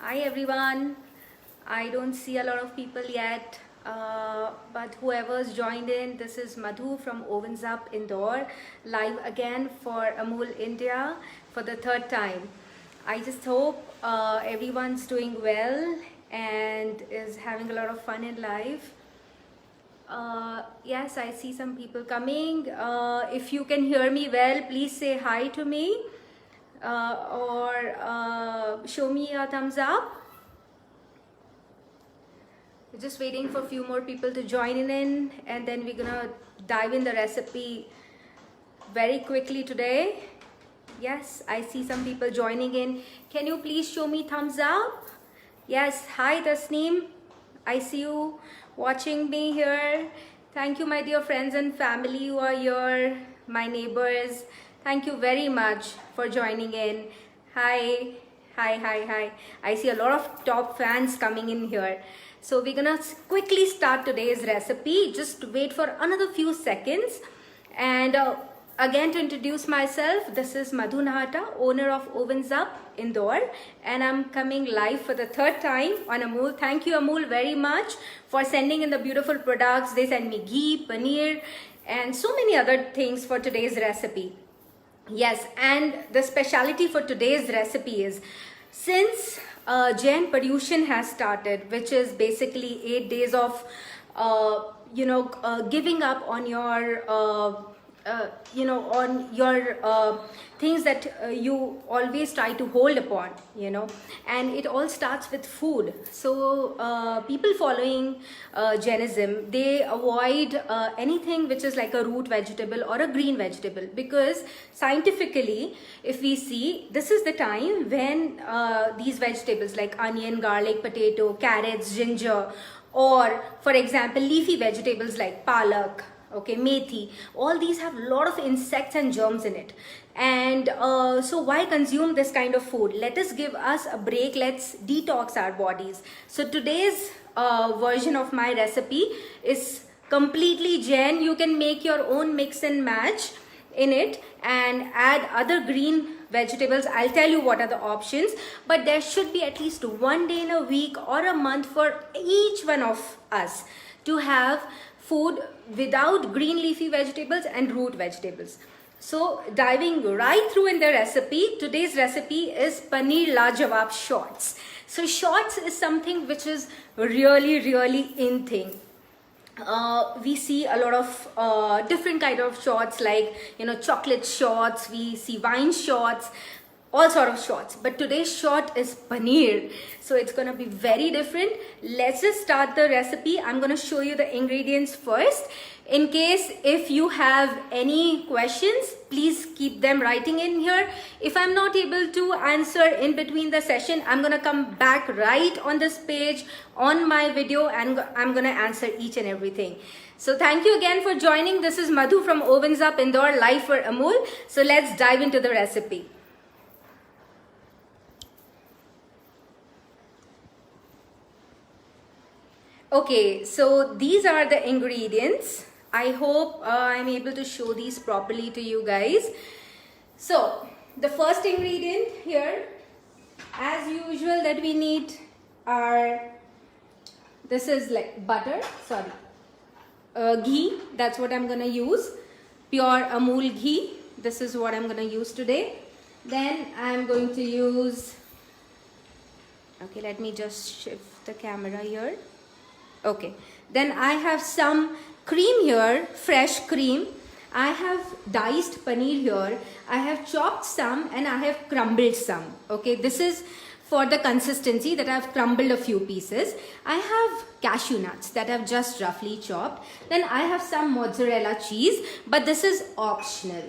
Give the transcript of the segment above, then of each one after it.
Hi everyone. I don't see a lot of people yet, but whoever's joined in, this is Madhu from Ovens Up Indore, live again for Amul India for the third time. I just hope everyone's doing well and is having a lot of fun in life. Yes, I see some people coming. If you can hear me well, please say hi to me or show me a thumbs up. We're just waiting for a few more people to join in, and then we're gonna dive in the recipe very quickly today. Yes, I see some people joining in. Can you please show me thumbs up? Yes, hi Tasneem. I see you watching me here. Thank you, my dear friends and family who are here, my neighbors. Thank you very much for joining in. Hi, hi. I see a lot of top fans coming in here. So we're gonna quickly start today's recipe. Just wait for another few seconds. And again, to introduce myself, this is Madhu Nahata, owner of Ovens Up Indore, and I'm coming live for the third time on Amul. Thank you, Amul, very much for sending in the beautiful products. They send me ghee, paneer, and so many other things for today's recipe. Yes, and the speciality for today's recipe is, since Jain Paryushan has started, which is basically 8 days of giving up on your things that you always try to hold upon, and it all starts with food. So people following Jainism, they avoid anything which is like a root vegetable or a green vegetable, because scientifically, if we see, this is the time when these vegetables like onion, garlic, potato, carrots, ginger, or for example leafy vegetables like palak, okay, methi, all these have a lot of insects and germs in it. And so why consume this kind of food? Let us give us a break. Let's detox our bodies. So today's version of my recipe is completely Jain. You can make your own mix and match in it and add other green vegetables. I'll tell you what are the options, but there should be at least one day in a week or a month for each one of us to have food without green leafy vegetables and root vegetables. So diving right through in the recipe, today's recipe is Paneer Lajawab Shorts. So shorts is something which is really in thing. We see a lot of different kind of shorts, like chocolate shorts, we see wine shorts, all sort of shorts, but today's short is paneer, so it's gonna be very different. Let's just start the recipe. I'm gonna show you the ingredients first. In case if you have any questions, please keep them writing in here. If I'm not able to answer in between the session, I'm gonna come back right on this page on my video and I'm gonna answer each and everything. So thank you again for joining. This is Madhu from Ovens Up Indore, live for Amul. So let's dive into the recipe. Okay, so these are the ingredients. I hope I'm able to show these properly to you guys. So the first ingredient here, as usual, that we need are, this is like butter, ghee, that's what I'm gonna use. Pure Amul ghee, this is what I'm gonna use today. Then I'm going to use, okay, let me just shift the camera here. Okay, then I have some cream here, fresh cream. I have diced paneer here. I have chopped some and I have crumbled some. Okay, this is for the consistency that I've crumbled a few pieces. I have cashew nuts that I've just roughly chopped. Then I have some mozzarella cheese, but this is optional.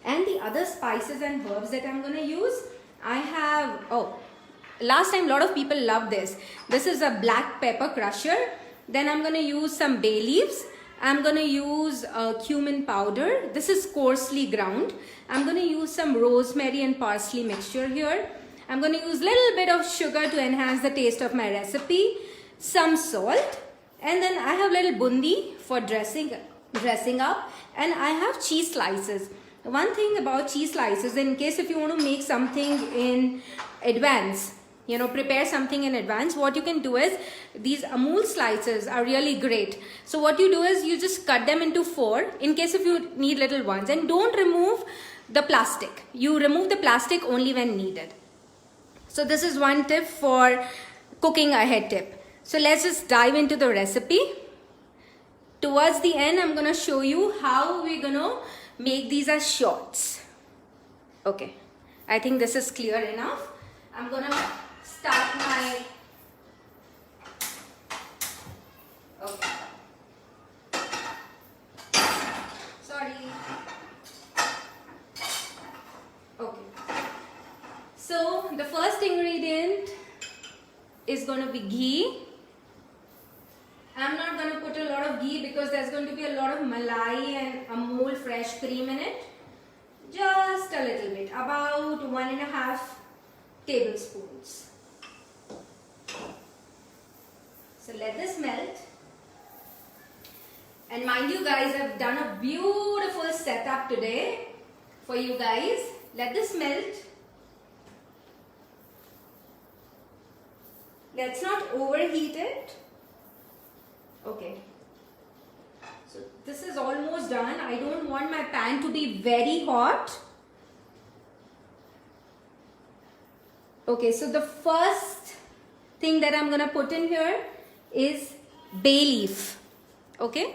And the other spices and herbs that I'm gonna use, I have, last time a lot of people loved this. This is a black pepper crusher. Then I'm going to use some bay leaves. I'm going to use cumin powder. This is coarsely ground. I'm going to use some rosemary and parsley mixture here. I'm going to use a little bit of sugar to enhance the taste of my recipe. Some salt. And then I have little bundi for dressing up. And I have cheese slices. One thing about cheese slices, in case if you want to make something in advance, prepare something in advance, what you can do is, these Amul slices are really great. So what you do is you just cut them into 4 in case if you need little ones, and don't remove the plastic. You remove the plastic only when needed. So this is one tip for cooking ahead tip. So let's just dive into the recipe. Towards the end, I'm gonna show you how we're gonna make these as shorts. Okay, I think this is clear enough. I'm gonna start my, okay, sorry, okay. So the first ingredient is going to be ghee. I'm not going to put a lot of ghee because there's going to be a lot of malai and Amul fresh cream in it. Just a little bit, about 1.5 tablespoons. So let this melt. And mind you guys, I've done a beautiful setup today for you guys. Let this melt. Let's not overheat it. Okay. So this is almost done. I don't want my pan to be very hot. Okay, so the first thing that I'm gonna put in here is bay leaf. Okay.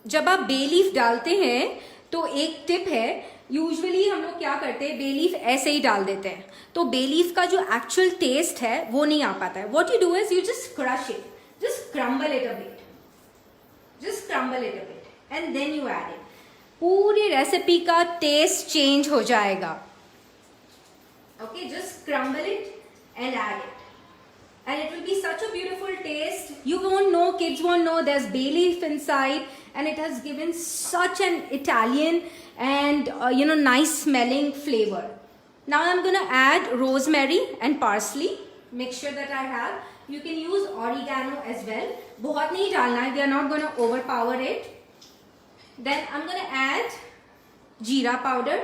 जब आप bay leaf डालते हैं तो एक tip है, usually हम लोग क्या करते हैं, बे लीफ ऐसे ही डाल देते हैं, तो बे लीफ का जो एक्चुअल टेस्ट है वो नहीं आ पाता है. What you do is you just crush it, just crumble it a bit, just crumble it a bit and then you add it. पूरी रेसिपी का टेस्ट चेंज हो जाएगा. Okay, just crumble it and add it, and it will be such a beautiful taste. You won't know, kids won't know there's bay leaf inside, and it has given such an Italian and nice smelling flavor. Now I'm gonna add rosemary and parsley, mixture that I have. You can use oregano as well. बहुत नहीं डालना है, we are not gonna overpower it. Then I'm gonna add jeera powder,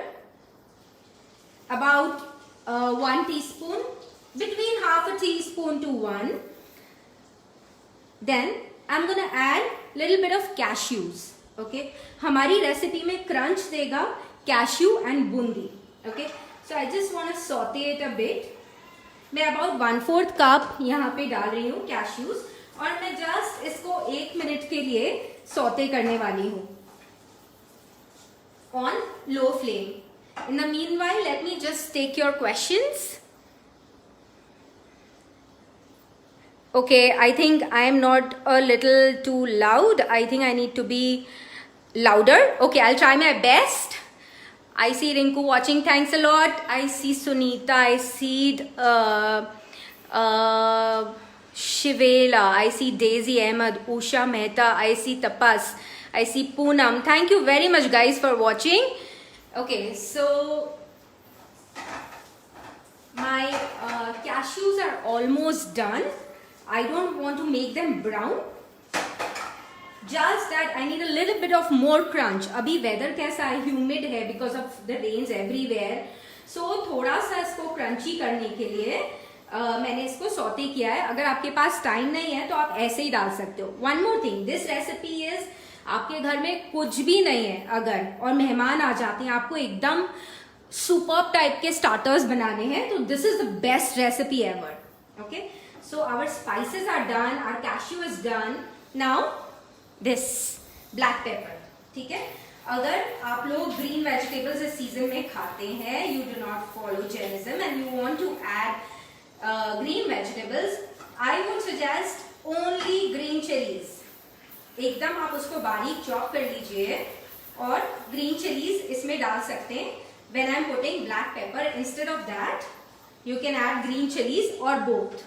about 1 teaspoon, between half a teaspoon to 1. Then I'm gonna add little bit of cashews. Okay, हमारी recipe में crunch देगा cashew and Bundi. Okay, so I just want to saute it a bit. मैं about 1/4 cup यहाँ पे डाल रही हूँ cashews, और मैं just इसको 1 मिनट के लिए saute करने वाली हूँ on low flame. In the meanwhile, let me just take your questions. Okay, I think I am not a little too loud. I think I need to be louder. Okay, I'll try my best. I see Rinku watching. Thanks a lot. I see Sunita. I see Shivela. I see Daisy Ahmed, Usha Mehta. I see Tapas. I see Poonam. Thank you very much, guys, for watching. Okay, so my cashews are almost done. I don't want to make them brown. Just that I need a little bit of more crunch. अभी weather कैसा है, humid है because of the rains everywhere. So थोड़ा सा इसको crunchy करने के लिए मैंने इसको सौते किया है. अगर आपके पास टाइम नहीं है तो आप ऐसे ही डाल सकते हो. One more thing, this recipe is, आपके घर में कुछ भी नहीं है अगर, और मेहमान आ जाते हैं, आपको एकदम सुपर्ब टाइप के स्टार्टर्स बनाने हैं, तो this is the best recipe ever. Okay, so our spices are done, our cashew is done. Now this black pepper. ठीक है, अगर आप लोग green vegetables इस सीजन में खाते हैं, you do not follow Jainism and you want to add green vegetables, I would suggest only green chilies. एकदम आप उसको बारीक चॉप कर लीजिए और ग्रीन चिलीज इसमें डाल सकते हैं. When I'm putting black pepper, instead of that, you can add green chilies or both.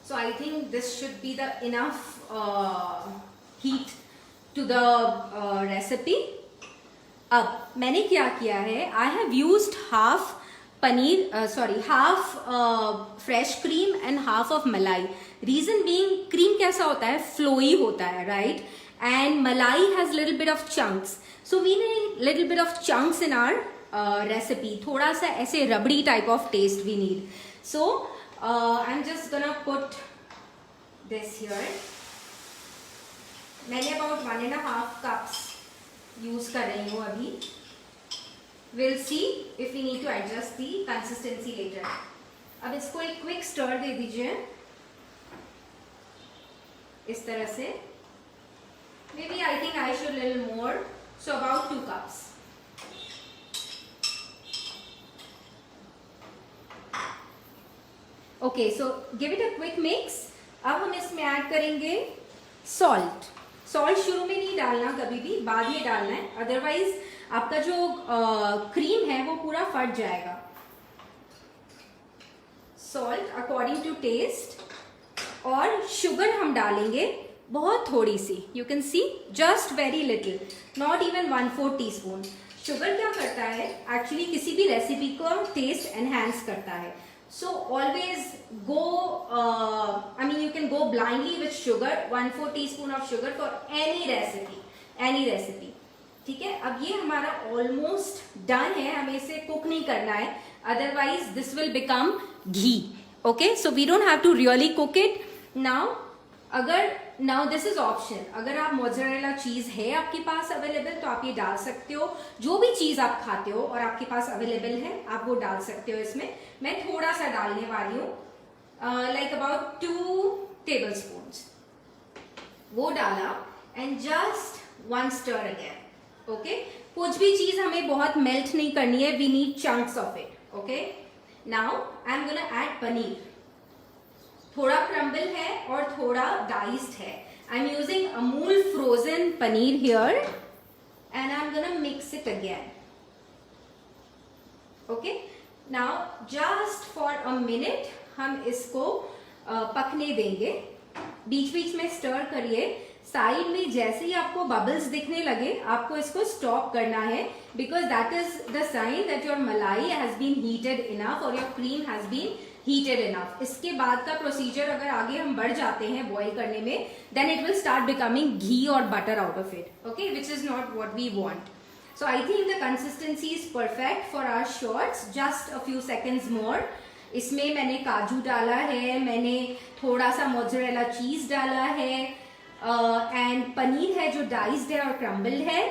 So I think this should be the enough heat to the recipe. अब मैंने क्या किया है, I have used half fresh cream and half of malai. Reason being, cream कैसा होता है, flowy होता है, right? And malai has little bit of chunks. So we need little bit of chunks in our recipe, थोड़ा सा ऐसे rabri type of taste we need. So I am just gonna put this here. मैंने about 1.5 cups use कर रही हूँ अभी. Will see if we need to adjust the consistency later. अब इसको एक क्विक स्टर दे दीजिए इस तरह से. Maybe I think I should little more, so about 2 cups. Okay, so give it a quick mix. अब हम इसमें ऐड करेंगे सॉल्ट. सॉल्ट शुरू में नहीं डालना, कभी भी बाद में डालना है, अदरवाइज आपका जो क्रीम है वो पूरा फट जाएगा. Salt according to taste. और शुगर हम डालेंगे बहुत थोड़ी सी. You can see just very little, not even 1/4 teaspoon. Sugar क्या करता है एक्चुअली, किसी भी रेसिपी को टेस्ट एनहांस करता है. So always go, I mean you can go blindly with sugar, 1/4 teaspoon of sugar for any recipe. ठीक है. अब ये हमारा ऑलमोस्ट डन है, हमें इसे कुक नहीं करना है, otherwise this will become ghee. Okay, so we don't have to really cook it. Now this is option. अगर आप मोज़रेला चीज है आपके पास अवेलेबल तो आप ये डाल सकते हो. जो भी चीज आप खाते हो और आपके पास अवेलेबल है आप वो डाल सकते हो इसमें. मैं थोड़ा सा डालने वाली हूँ, लाइक अबाउट 2 tablespoons. वो डाला and just 1 stir again. Okay, कुछ भी चीज हमें बहुत मेल्ट नहीं करनी है, we need chunks of it. Okay, now I am gonna add paneer. थोड़ा क्रम्बल है और थोड़ा डाइस्ड है. I am using Amul frozen paneer here and I am gonna mix it again. Okay, now just for a minute हम इसको पकने देंगे. बीच बीच में स्टर करिए. साइड में जैसे ही आपको बबल्स दिखने लगे आपको इसको स्टॉप करना है, because that is the sign that your malai has been heated enough और your cream has been heated enough. इसके बाद का प्रोसीजर अगर आगे हम बढ़ जाते हैं बॉईल करने में, then it will start becoming ghee और butter out of it. Okay, which is not what we want. So I think the consistency is perfect for our shorts. Just a few seconds more. इसमें मैंने काजू डाला है, मैंने थोड़ा सा mozzarella चीज डाला है, एंड पनीर है जो डाइस्ड है और क्रम्बल है.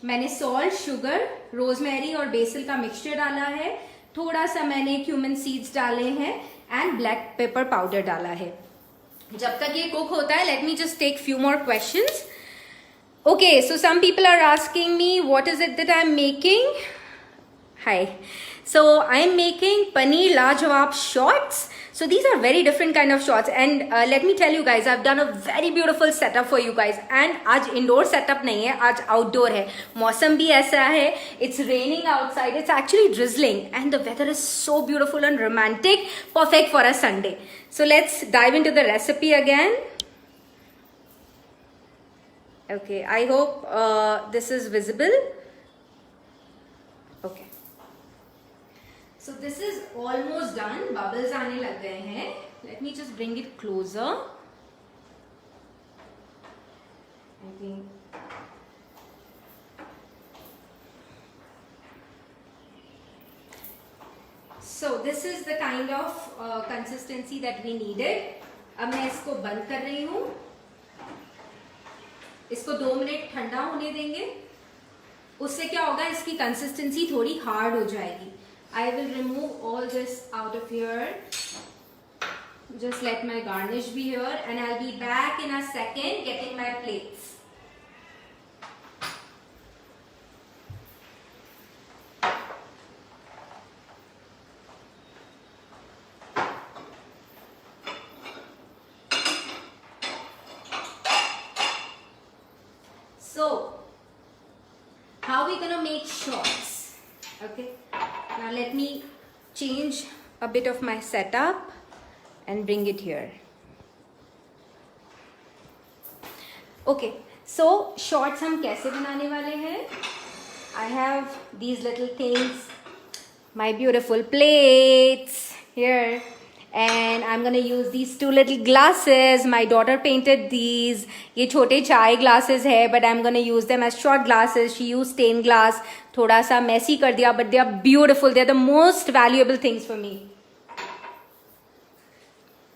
मैंने सॉल्ट, शुगर, रोजमेरी और बेसिल का मिक्सचर डाला है. थोड़ा सा मैंने क्यूमिन सीड्स डाले हैं एंड ब्लैक पेपर पाउडर डाला है. जब तक ये कुक होता है, let me just take few more questions. Okay, so some people are asking me what is it that I'm making. Hi. So I'm making paneer lajawab shorts. So these are very different kind of shorts, and let me tell you guys, I've done a very beautiful setup for you guys. And आज indoor setup नहीं है, आज outdoor है. मौसम भी ऐसा है, it's raining outside, it's actually drizzling, and the weather is so beautiful and romantic, perfect for a Sunday. So let's dive into the recipe again. Okay, I hope this is visible. Okay, so this is almost done. Bubbles आने लग गए हैं. Let me just bring it closer. I think. So this is the kind of consistency that we needed. अब मैं इसको बंद कर रही हूँ. इसको 2 मिनट ठंडा होने देंगे. उससे क्या होगा, इसकी कंसिस्टेंसी थोड़ी हार्ड हो जाएगी. I will remove all this out of here. Just let my garnish be here and I will be back in a second getting my plates. So, how are we gonna make shorts? Okay, now let me change a bit of my setup and bring it here. Okay, so shorts हम कैसे बनाने वाले हैं? I have these little things, my beautiful plates here. And I'm gonna use these 2 little glasses. My daughter painted these. ये छोटे चाय glasses है, but I'm gonna use them as short glasses. She used stained glass. थोड़ा सा messy कर दिया, but they are beautiful, they are the most valuable things for me.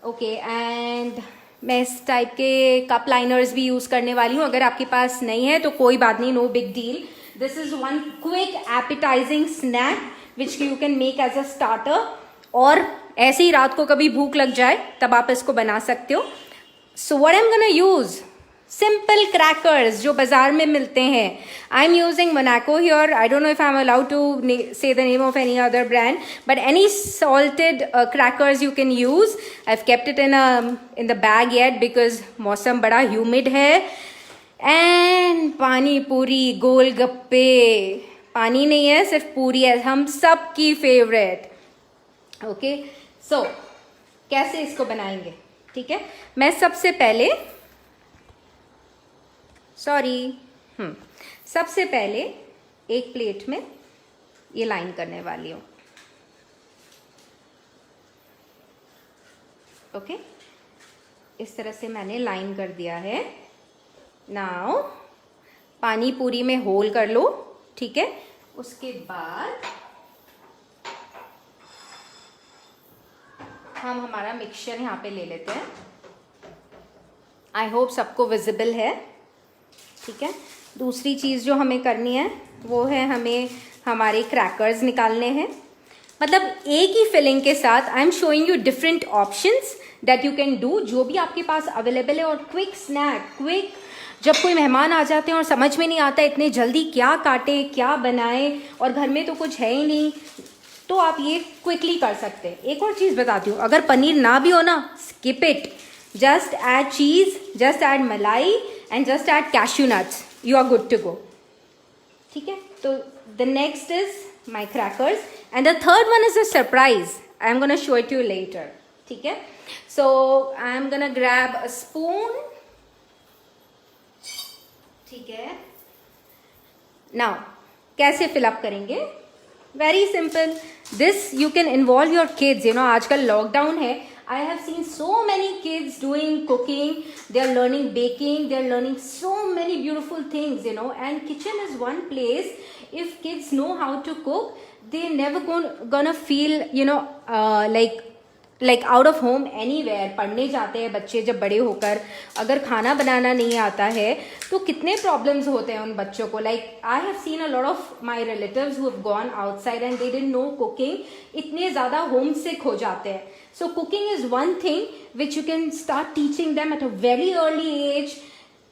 Okay, and मैं इस टाइप के कप लाइनर्स भी use करने वाली हूँ। अगर आपके पास नहीं है तो कोई बात नहीं, no big deal. This is one quick appetizing snack which you can make as a starter, और ऐसे ही रात को कभी भूख लग जाए तब आप इसको बना सकते हो। So what I am gonna use, simple crackers जो बाजार में मिलते हैं। I am using Monaco here, I don't know if I am allowed to say the name of any other brand, but any salted crackers you can use. I've kept it in the bag yet because मौसम बड़ा humid है। And पानी पूरी, गोलगप्पे, पानी नहीं है सिर्फ पूरी है, हम सब की फेवरेट। ओके, सो कैसे इसको बनाएंगे, ठीक है। मैं सबसे पहले सबसे पहले एक प्लेट में ये लाइन करने वाली हूँ। ओके, इस तरह से मैंने लाइन कर दिया है। नाउ पानी पूरी में होल कर लो, ठीक है। उसके बाद हम हमारा मिक्सचर यहाँ पे ले लेते हैं। आई होप सबको विजिबल है, ठीक है। दूसरी चीज़ जो हमें करनी है वो है हमें हमारे क्रैकर्स निकालने हैं। मतलब एक ही फिलिंग के साथ I am showing you different options that you can do, जो भी आपके पास अवेलेबल है। और क्विक स्नैक, क्विक, जब कोई मेहमान आ जाते हैं और समझ में नहीं आता इतने जल्दी क्या काटें क्या बनाएं और घर में तो कुछ है ही नहीं, तो आप ये क्विकली कर सकते हैं। एक और चीज़ बताती हूँ, अगर पनीर ना भी हो ना, skip it, just add cheese, just add malai and just add cashew nuts, you are good to go, ठीक है। तो the next is my crackers and the third one is a surprise, I am gonna show it you later, ठीक है। So I am gonna grab a spoon, ठीक है। Now कैसे fill up करेंगे, very simple, this you can involve your kids, you know आजकल lockdown है, I have seen so many kids doing cooking, they are learning baking, they are learning so many beautiful things, you know, and kitchen is one place, if kids know how to cook, they never gonna feel, you know, like out of home anywhere. पढ़ने जाते हैं बच्चे जब बड़े होकर, अगर खाना बनाना नहीं आता है तो कितने प्रॉब्लम्स होते हैं उन बच्चों को। Like I have seen a lot of my relatives who have gone outside and they didn't know cooking, इतने ज़्यादा होम सिक हो जाते हैं। So cooking is one thing which you can start teaching them at a very early age.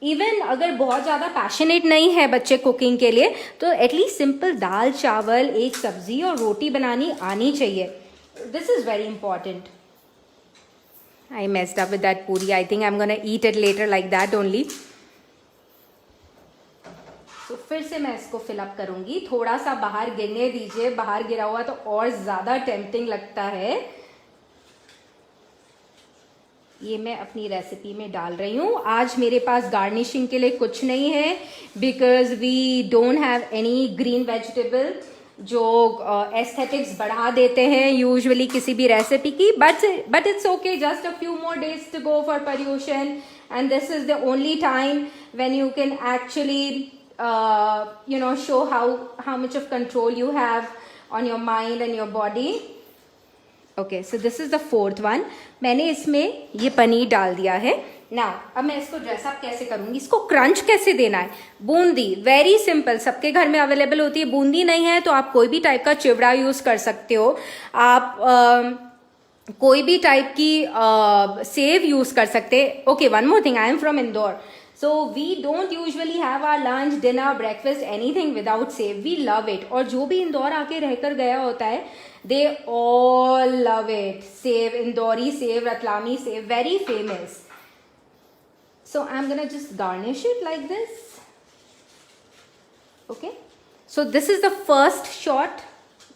Even अगर बहुत ज़्यादा passionate नहीं है बच्चे कुकिंग के लिए, तो एटलीस्ट सिंपल दाल चावल, एक सब्जी और रोटी बनानी आनी चाहिए। This is very important. I messed up with that puri. I think I'm gonna eat it later like that only. तो फिर से मैं इसको फिलअप करूंगी, थोड़ा सा बाहर गिरने दीजिए, बाहर गिरा हुआ तो और ज़्यादा टेम्पटिंग लगता है। ये मैं अपनी रेसिपी में डाल रही हूँ। आज मेरे पास गार्निशिंग के लिए कुछ नहीं है, because we don't have any green vegetable जो एस्थेटिक्स बढ़ा देते हैं यूजुअली किसी भी रेसिपी की, but it's okay, just a few more days to go for Paryushan and this is the only time when you can actually you know show how much of control you have on your mind and your body. Okay, so this is the fourth one. मैंने इसमें ये पनीर डाल दिया है। Now, अब मैं इसको dress up कैसे करूँगी, इसको क्रंच कैसे देना है। बूंदी, वेरी सिंपल, सबके घर में अवेलेबल होती है। बूंदी नहीं है तो आप कोई भी टाइप का चिवड़ा यूज़ कर सकते हो, आप कोई भी टाइप की सेव यूज़ कर सकते हैं। Okay, one more thing, I am from Indore, so we don't usually have our lunch, dinner, breakfast, anything without save. We love it. और जो भी इंदौर आके रहकर गया होता है, they all love it. Save, Indori save, Ratlami save, very famous. So I'm gonna just garnish it like this. Okay. So this is the first shot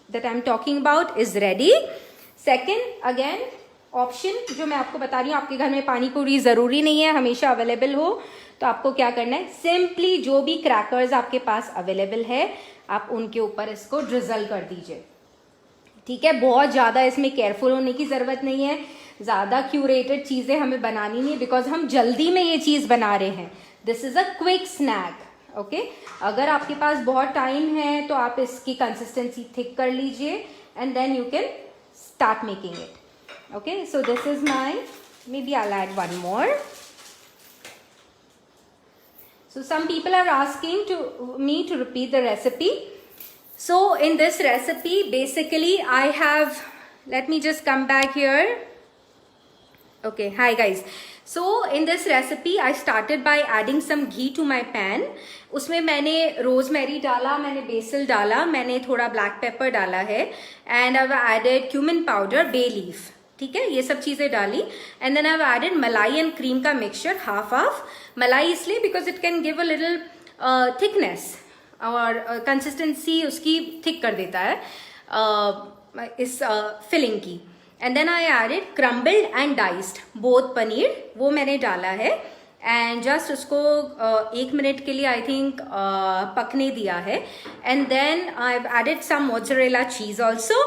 that I'm talking about is ready. Second, again, option जो मैं आपको बता रही हूँ, आपके घर में पानी पूरी ज़रूरी नहीं है हमेशा अवेलेबल हो, तो आपको क्या करना है, सिंपली जो भी क्रैकर्स आपके पास अवेलेबल है आप उनके ऊपर इसको ड्रिजल कर दीजिए, ठीक है। बहुत ज़्यादा इसमें केयरफुल होने की ज़रूरत नहीं है, ज़्यादा क्यूरेटेड चीज़ें हमें बनानी नहीं, बिकॉज हम जल्दी में ये चीज़ बना रहे हैं। This is a quick snack, okay अगर आपके पास बहुत टाइम है तो आप इसकी कंसिस्टेंसी थिक कर लीजिए and then you can start making it. Okay so this is my, maybe I'll add one more. So some people are asking me to repeat the recipe. So in this recipe basically I have, let me just come back here. Okay, hi guys. So in this recipe I started by adding some ghee to my pan. उसमें मैंने rosemary डाला, मैंने BECIL डाला, मैंने थोड़ा black pepper डाला है and I added cumin powder, bay leaf, ठीक है, ये सब चीजें डाली. And then I added malai and cream का मिक्सचर, हाफ हाफ. मलाई इसलिए because it can give a little thickness और कंसिस्टेंसी उसकी थिक कर देता है इस फिलिंग की. And then I added crumbled and diced both paneer, वो मैंने डाला है एंड जस्ट उसको 1 मिनट के लिए आई थिंक पकने दिया है. And then I added some mozzarella cheese also.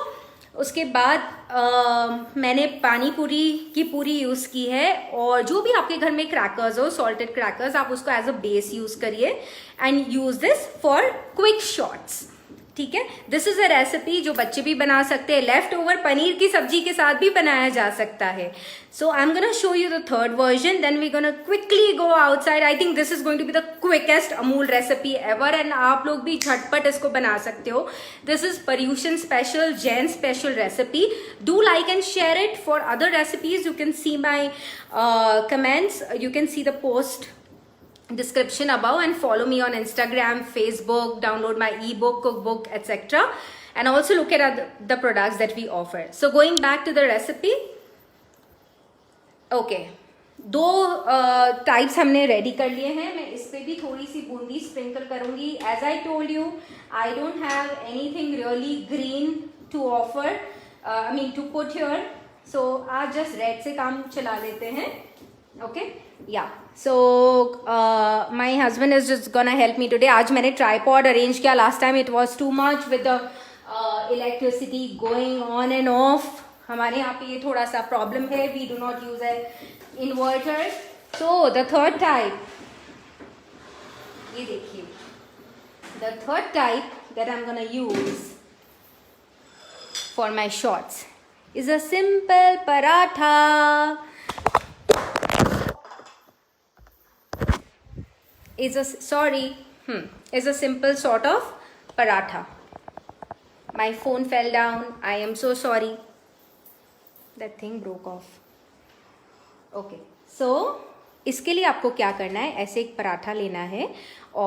उसके बाद मैंने पानी पूरी की पूरी यूज़ की है और जो भी आपके घर में क्रैकर्स हो, सॉल्टेड क्रैकर्स, आप उसको एज अ बेस यूज़ करिए and use this for quick shots. ठीक है, दिस इज अ रेसिपी जो बच्चे भी बना सकते हैं, लेफ्ट ओवर पनीर की सब्जी के साथ भी बनाया जा सकता है. So I am gonna show you the third version, then we gonna quickly go outside. I think this is going to be the quickest Amul recipe ever and आप लोग भी झटपट इसको बना सकते हो. This is Paryushan special, Jain special recipe. Do like and share it for other recipes. You can see my comments, you can see the post description above and follow me on Instagram, Facebook, download my ebook, cookbook, etc. and also look at the products that we offer. So going back to the recipe, okay, दो types हमने ready कर लिए हैं. मैं इस पे भी थोड़ी सी बूंदी स्प्रिंकल करूंगी. As I told you, I don't have anything really green to offer, I mean to put here, so आज जस्ट रेड से काम चला लेते हैं. ओके या so my husband is just gonna help me today. आज मैंने ट्राईपॉड अरेंज किया. Last time it was too much with the electricity going on and off. हमारे यहाँ पे ये थोड़ा सा प्रॉब्लम है. We do not use a inverter. So the third type, ये देखिए, the third type that I am gonna use for my shorts is a simple paratha. is a simple sort of paratha. My phone fell down. I am so sorry. That thing broke off. Okay, so इसके लिए आपको क्या करना है, ऐसे एक पराठा लेना है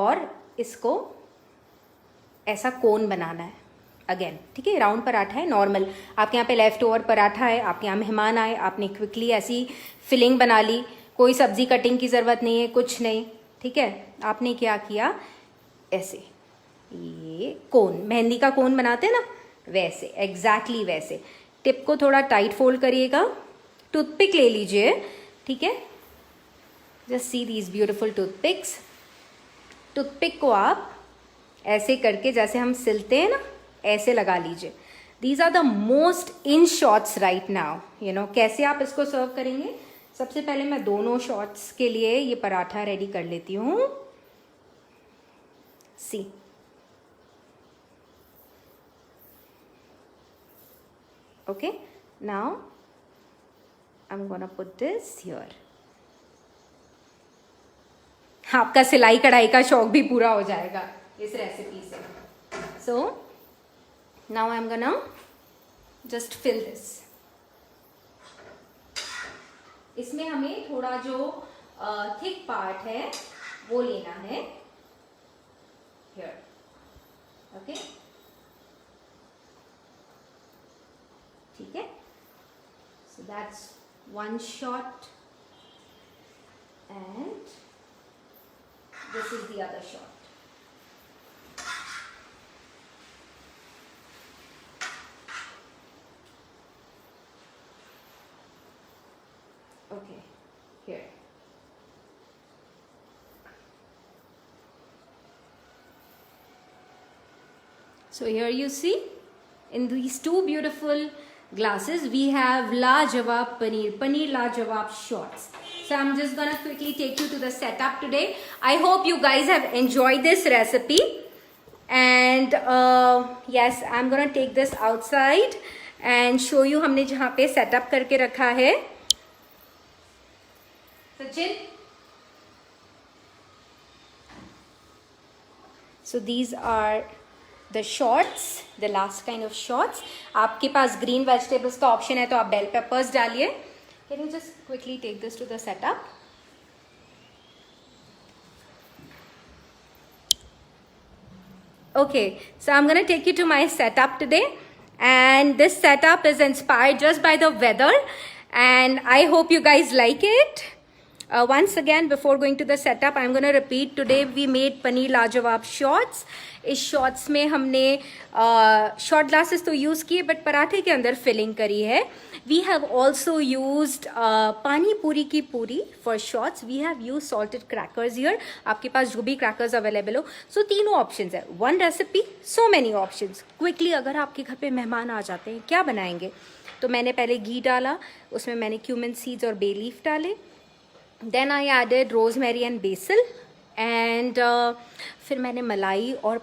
और इसको ऐसा कोन बनाना है. अगेन ठीक है, राउंड पराठा है नॉर्मल. आपके यहाँ पे लेफ्ट ओवर पराठा है, आपके यहाँ मेहमान आए, आपने क्विकली ऐसी फिलिंग बना ली, कोई सब्जी कटिंग की ज़रूरत नहीं है, कुछ नहीं. ठीक है, आपने क्या किया, ऐसे ये कोन, मेहंदी का कोन बनाते हैं ना, वैसे एग्जैक्टली वैसे. टिप को थोड़ा टाइट फोल्ड करिएगा. टूथपिक ले लीजिए. ठीक है, just see these beautiful toothpicks. Toothpick को आप ऐसे करके, जैसे हम सिलते हैं ना, ऐसे लगा लीजिए. These are the most in shots right now. You know कैसे आप इसको सर्व करेंगे. सबसे पहले मैं दोनों शॉट्स के लिए ये पराठा रेडी कर लेती हूँ. See, okay, now I am gonna put this here. आपका सिलाई कढ़ाई का शौक भी पूरा हो जाएगा इस रेसिपी से. So now I am gonna just fill this. इसमें हमें थोड़ा जो थिक पार्ट है वो लेना है. हियर, ओके, ठीक है. So that's one shot and this is the other shot. Okay, here. So here you see, in these two beautiful glasses we have Lajawab Paneer Lajawab shorts. So I'm just gonna quickly take you to the setup today. I hope you guys have enjoyed this recipe. And yes, I'm gonna take this outside and show you हमने जहाँ पे setup करके रखा है. Sachin. So these are the shorts, the last kind of shorts. आपके पास green vegetables का option है तो आप bell peppers डालिए. Can you just quickly take this to the setup? Okay, so I'm gonna take you to my setup today, and this setup is inspired just by the weather, and I hope you guys like it. Once again, before going to the setup, I'm going to repeat. Today we made paneer लाजवाब shorts. इस shorts में हमने short glasses तो use किए, but पराठे के अंदर filling करी है. We have also used पानी पूरी की पूरी for shorts. We have used salted crackers here. आपके पास जो भी crackers available हो. So तीनों options है. One recipe, so many options. Quickly अगर आपके घर पे मेहमान आ जाते हैं, क्या बनाएंगे? तो मैंने पहले घी डाला, उसमें मैंने cumin seeds और bay leaf डाले. Then I added rosemary and basil, and फिर मैंने मलाई और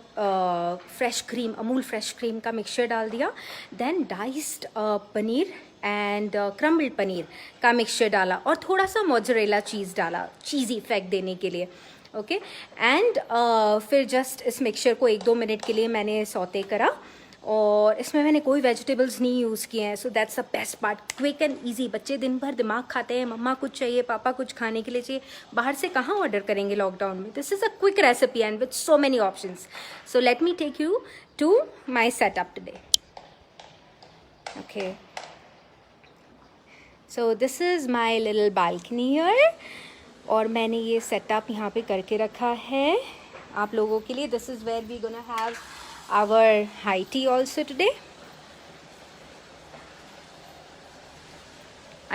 fresh cream, Amul fresh cream का मिक्सचर डाल दिया. Then diced paneer and crumbled paneer का मिक्सचर डाला और थोड़ा सा मोज़रेला चीज़ डाला, चीज़ी इफेक्ट देने के लिए. ओके, एंड फिर जस्ट इस मिक्सचर को 1-2 मिनट के लिए मैंने सौते करा, और इसमें मैंने कोई वेजिटेबल्स नहीं यूज़ किए हैं. So that's the best part, quick and easy. बच्चे दिन भर दिमाग खाते हैं, मम्मा कुछ चाहिए, पापा कुछ खाने के लिए चाहिए, बाहर से कहाँ ऑर्डर करेंगे लॉकडाउन में. This is a quick recipe and with so many options. So let me take you to my setup today. Okay, so this is my little balcony here, और मैंने ये सेटअप यहाँ पे करके रखा है आप लोगों के लिए. This is where we gonna have our high tea also today.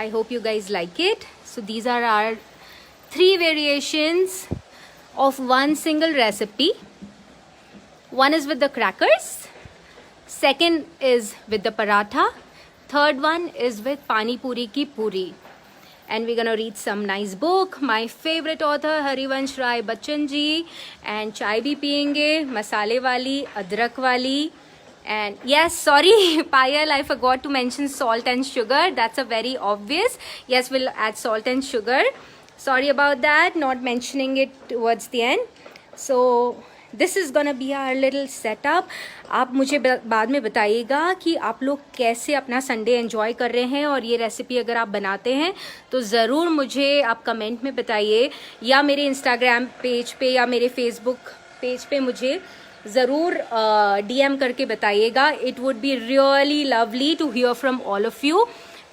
I hope you guys like it. So these are our 3 variations of one single recipe. One is with the crackers, second is with the paratha, third one is with pani puri ki puri. And we're gonna read some nice book. My favorite author Harivansh Rai Bachchan ji. And chai bhi piyenge, masale wali, adrak wali. And yes, sorry Payal, I forgot to mention salt and sugar. That's a very obvious. Yes, we'll add salt and sugar. Sorry about that, not mentioning it towards the end. So this is gonna be our little setup. आप मुझे बाद में बताइएगा कि आप लोग कैसे अपना संडे एंजॉय कर रहे हैं, और ये रेसिपी अगर आप बनाते हैं तो ज़रूर मुझे आप कमेंट में बताइए, या मेरे इंस्टाग्राम पेज पे या मेरे फेसबुक पेज पे मुझे ज़रूर DM करके बताइएगा. It would be really lovely to hear from all of you.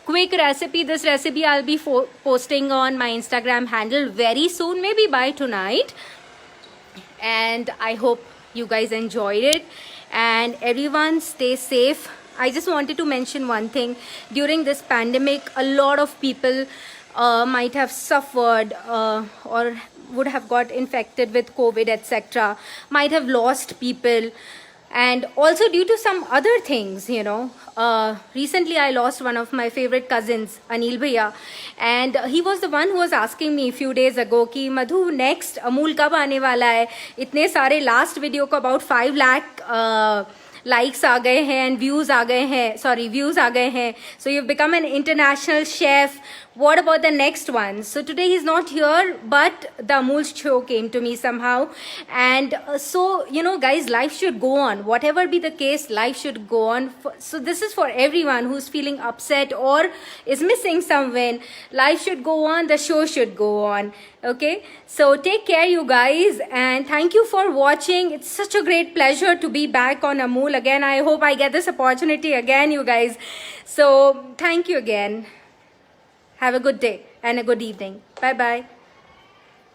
Quick recipe, this recipe I'll be posting on my Instagram handle very soon, maybe by tonight. And I hope you guys enjoyed it, and everyone stay safe. I just wanted to mention one thing. During this pandemic, a lot of people might have suffered or would have got infected with COVID, etc. Might have lost people, and also due to some other things, you know. Recently I lost one of my favorite cousins, Anil Bhaiya, and he was the one who was asking me a few days ago कि मधु next Amul कब आने वाला है. इतने सारे last video को about 5 lakh likes आ गए हैं and views आ गए हैं, sorry views आ गए हैं. So you've become an international chef. What about the next one? So today he's not here, but the Amul show came to me somehow, and so you know guys, life should go on. Whatever be the case, life should go on. So this is for everyone who's feeling upset or is missing someone. Life should go on, the show should go on. Okay, so take care you guys, and thank you for watching. It's such a great pleasure to be back on Amul again. I hope I get this opportunity again, you guys. So thank you again. Have a good day and a good evening. Bye bye.